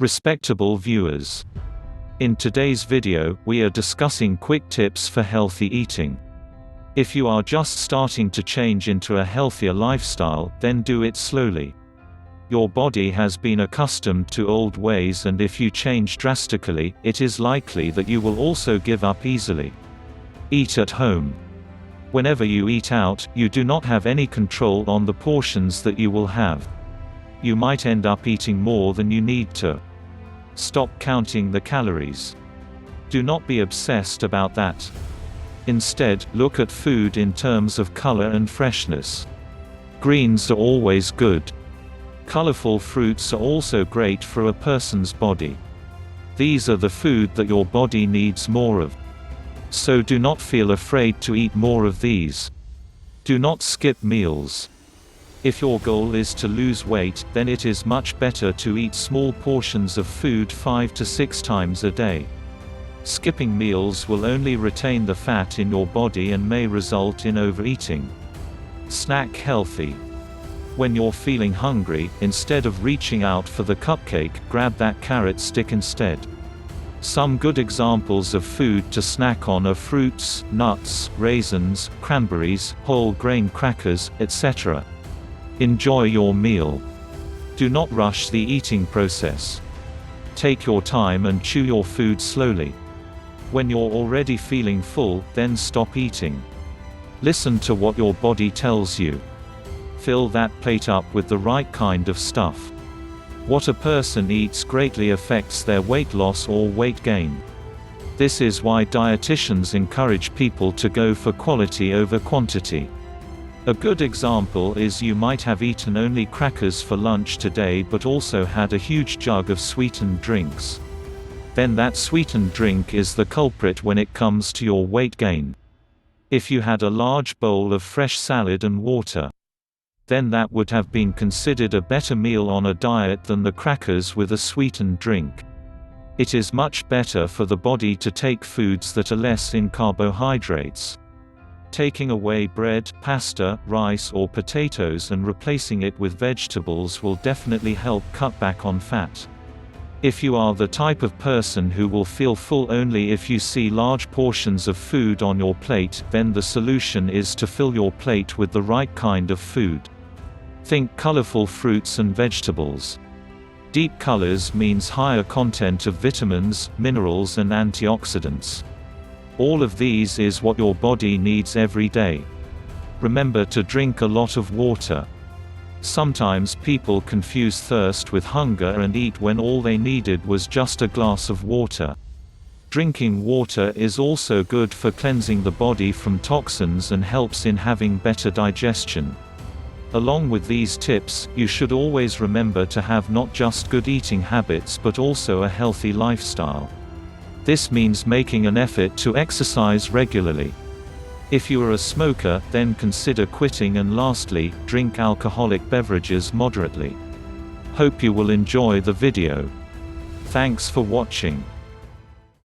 Respectable viewers, in today's video, we are discussing quick tips for healthy eating. If you are just starting to change into a healthier lifestyle, then do it slowly. Your body has been accustomed to old ways, and if you change drastically, it is likely that you will also give up easily. Eat at home. Whenever you eat out, you do not have any control on the portions that you will have. You might end up eating more than you need to. Stop counting the calories. Do not be obsessed about that. Instead, look at food in terms of color and freshness. Greens are always good. Colorful fruits are also great for a person's body. These are the food that your body needs more of. So do not feel afraid to eat more of these. Do not skip meals. If your goal is to lose weight, then it is much better to eat small portions of food 5 to 6 times a day. Skipping meals will only retain the fat in your body and may result in overeating. Snack healthy. When you're feeling hungry, instead of reaching out for the cupcake, grab that carrot stick instead. Some good examples of food to snack on are fruits, nuts, raisins, cranberries, whole grain crackers, etc. Enjoy your meal. Do not rush the eating process. Take your time and chew your food slowly. When you're already feeling full, then stop eating. Listen to what your body tells you. Fill that plate up with the right kind of stuff. What a person eats greatly affects their weight loss or weight gain. This is why dietitians encourage people to go for quality over quantity. A good example is you might have eaten only crackers for lunch today but also had a huge jug of sweetened drinks. Then that sweetened drink is the culprit when it comes to your weight gain. If you had a large bowl of fresh salad and water, then that would have been considered a better meal on a diet than the crackers with a sweetened drink. It is much better for the body to take foods that are less in carbohydrates. Taking away bread, pasta, rice or potatoes and replacing it with vegetables will definitely help cut back on fat. If you are the type of person who will feel full only if you see large portions of food on your plate, then the solution is to fill your plate with the right kind of food. Think colorful fruits and vegetables. Deep colors means higher content of vitamins, minerals and antioxidants. All of these is what your body needs every day. Remember to drink a lot of water. Sometimes people confuse thirst with hunger and eat when all they needed was just a glass of water. Drinking water is also good for cleansing the body from toxins and helps in having better digestion. Along with these tips, you should always remember to have not just good eating habits but also a healthy lifestyle. This means making an effort to exercise regularly. If you are a smoker, then consider quitting, and lastly, drink alcoholic beverages moderately. Hope you will enjoy the video. Thanks for watching.